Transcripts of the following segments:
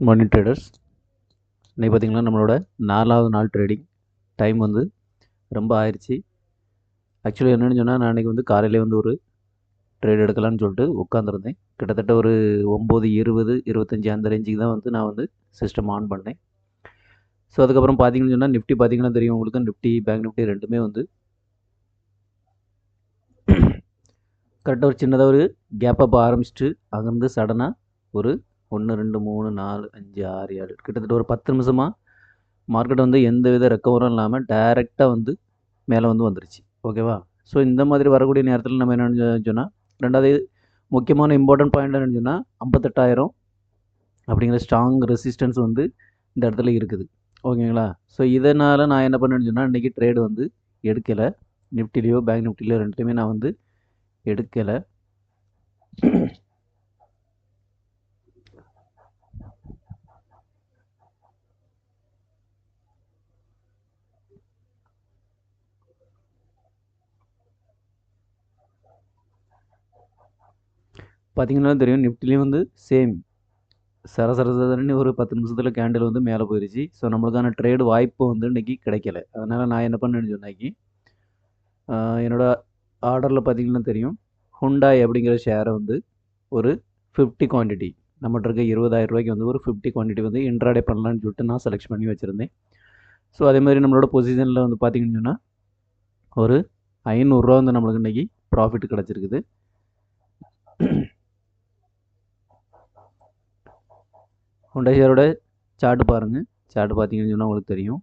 Morning traders, இன்றைக்கி பார்த்திங்கன்னா நம்மளோட 4வது நாள் ட்ரேடிங் டைம் வந்து ரொம்ப ஆயிடுச்சு. ஆக்சுவலி என்னென்னு சொன்னால், நான் இன்றைக்கி வந்து காலையிலே வந்து ஒரு ட்ரேட் எடுக்கலான்னு சொல்லிட்டு உட்காந்துருந்தேன். கிட்டத்தட்ட ஒரு 9:20, 25 அந்த ரேஞ்சுக்கு தான் வந்து நான் வந்து சிஸ்டம் ஆன் பண்ணேன். ஸோ அதுக்கப்புறம் பார்த்தீங்கன்னு சொன்னால், நிஃப்டி பார்த்திங்கன்னா தெரியும் உங்களுக்கு, நிஃப்டி பேங்க் நிஃப்டி ரெண்டுமே வந்து கரெக்டாக ஒரு சின்னதாக ஒரு கேப் அப் ஆரம்பிச்சிட்டு அங்கேருந்து சடனாக ஒரு 1, 2, 3, 4, 5, 6, 7 கிட்டத்தட்ட ஒரு 10 நிமிஷமாக மார்க்கெட் வந்து எந்த வித ரெக்கவரும் இல்லாமல் டைரெக்டாக வந்து மேலே வந்து வந்துருச்சு. ஓகேவா? ஸோ இந்த மாதிரி வரக்கூடிய நேரத்தில் நம்ம என்னென்னு சொன்னால், ரெண்டாவது முக்கியமான இம்பார்ட்டன்ட் பாயிண்ட் என்னென்னு சொன்னால், 58,000 அப்படிங்கிற ஸ்ட்ராங் ரெசிஸ்டன்ஸ் வந்து இந்த இடத்துல இருக்குது. ஓகேங்களா? ஸோ இதனால் நான் என்ன பண்ணேன்னு சொன்னால், இன்றைக்கி ட்ரேடு வந்து எடுக்கலை. நிஃப்டிலேயோ பேங்க் நிஃப்டிலேயோ ரெண்டுலேயுமே நான் வந்து எடுக்கலை. பார்த்தீங்கன்னா தெரியும், நிஃப்டிலையும் வந்து சேம் சரசரன்னு ஒரு 10 நிமிஷத்தில் கேண்டில் வந்து மேலே போயிடுச்சு. ஸோ நம்மளுக்கான ட்ரேடு வாய்ப்பு வந்து இன்றைக்கி கிடைக்கல. அதனால் நான் என்ன பண்ணேன்னு சொன்னாக்கி, என்னோடய ஆர்டரில் பார்த்தீங்கன்னா தெரியும், ஹுண்டாய் அப்படிங்கிற ஷேரை வந்து ஒரு 50 குவான்டிட்டி நம்மகிட்ட இருக்க 20,000 ரூபாய்க்கு வந்து ஒரு 50 குவான்டிட்டி வந்து இன்ட்ராடே பண்ணலான்னு சொல்லிட்டு நான் செலக்ட் பண்ணி வச்சுருந்தேன். ஸோ அதேமாதிரி நம்மளோட பொசிஷனில் வந்து பார்த்திங்கன்னு சொன்னால், ஒரு 500 ரூபா வந்து நம்மளுக்கு இன்றைக்கி ப்ராஃபிட் கிடச்சிருக்குது. ஹுண்டாய் ஷேரோட சார்ட்டு பாருங்கள். சார்ட்டு பார்த்தீங்கன்னு சொன்னால் உங்களுக்கு தெரியும்.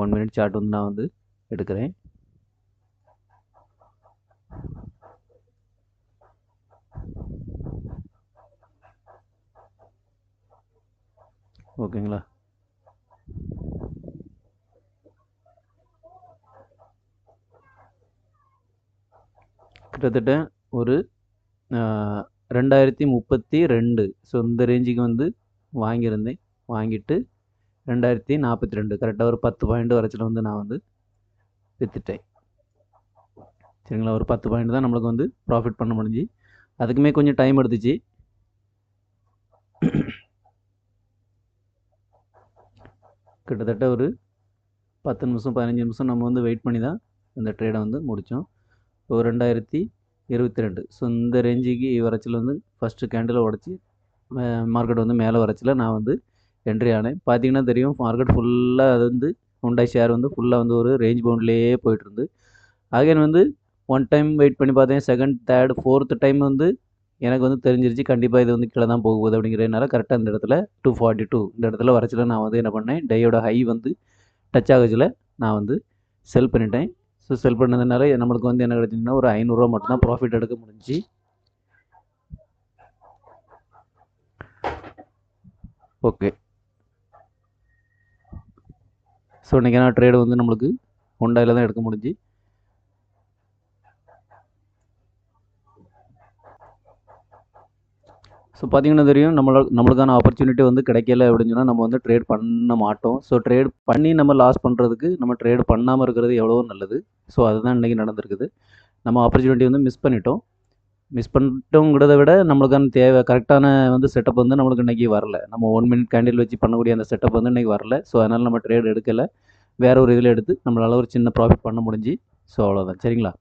1 மினிட் சார்ட் வந்து நான் வந்து எடுக்கிறேன். ஓகேங்களா? கிட்டத்தட்ட ஒரு 2032. ஸோ இந்த ரேஞ்சுக்கு வந்து வாங்கியிருந்தேன். வாங்கிட்டு 2042 கரெக்டாக ஒரு 10 பாயிண்ட் வரைச்சில் வந்து நான் வந்து விற்றுட்டேன். சரிங்களா? ஒரு 10 பாயிண்ட் தான் நம்மளுக்கு வந்து ப்ராஃபிட் பண்ண முடிஞ்சு. அதுக்குமே கொஞ்சம் டைம் எடுத்துச்சு. கிட்டத்தட்ட ஒரு 10 நிமிஷம் 15 நிமிஷம் நம்ம வந்து வெயிட் பண்ணி தான் இந்த ட்ரேடை வந்து முடித்தோம். ஸோ 2022. ஸோ இந்த ரேஞ்சுக்கு வரைச்சில் வந்து ஃபஸ்ட்டு கேண்டில் உடச்சி மார்க்கெட் வந்து மேலே வரைச்சில் நான் வந்து என்ட்ரி ஆனேன். பார்த்தீங்கன்னா தெரியும், மார்க்கெட் ஃபுல்லாக அது வந்து ஹுண்டாய் ஷேர் வந்து ஃபுல்லாக வந்து ஒரு ரேஞ்ச் பவுண்ட்லேயே போயிட்டுருந்து. அகைன் வந்து ஒன் டைம் வெயிட் பண்ணி பார்த்தேன். செகண்ட், தேர்ட், ஃபோர்த்து டைம் வந்து எனக்கு வந்து தெரிஞ்சிருச்சு கண்டிப்பாக இது வந்து கீழே தான் போகுது அப்படிங்கிறதுனால கரெக்டாக இந்த இடத்துல 242 இந்த இடத்துல வரைச்சில் நான் வந்து என்ன பண்ணேன், டேயோட ஹை வந்து டச் ஆகுச்சில் நான் வந்து செல் பண்ணிட்டேன். ஸோ செல் பண்ணதுனால நம்மளுக்கு வந்து என்ன கிடச்சிங்கன்னா ஒரு 500 ரூபா மட்டும்தான் ப்ராஃபிட் எடுக்க முடிஞ்சு. ஓகே. ஸோ இன்றைக்கான ட்ரேடு வந்து நம்மளுக்கு ஹுண்டாயில் தான் எடுக்க முடிஞ்சு. ஸோ பார்த்திங்கன்னா தெரியும், நம்மளுக்கான ஆப்பர்ச்சுனிட்டி வந்து கிடைக்கல அப்படின்னு சொன்னால் நம்ம வந்து ட்ரேட் பண்ண மாட்டோம். ஸோ ட்ரேட் பண்ணி நம்ம லாஸ் பண்ணுறதுக்கு நம்ம ட்ரேட் பண்ணாமல் இருக்கிறது எவ்வளோ நல்லது. ஸோ அதுதான் இன்றைக்கி நடந்திருக்குது. நம்ம ஆப்பர்ச்சுனிட்டி வந்து மிஸ் பண்ணிட்டோம். மிஸ் பண்ணிட்டோங்கிறத விட நம்மளுக்கான தேவை கரெக்டான வந்து செட்டப் வந்து நம்மளுக்கு இன்றைக்கி வரல. நம்ம 1 மினிட் கேண்டில் வச்சு பண்ணக்கூடிய அந்த செட்டப் வந்து இன்றைக்கி வரல. ஸோ அதனால் நம்ம ட்ரேட் எடுக்கலை. வேறு ஒரு இதில் எடுத்து நம்மளால் ஒரு சின்ன ப்ராஃபிட் பண்ண முடிஞ்சு. ஸோ அவ்வளோதான். சரிங்களா?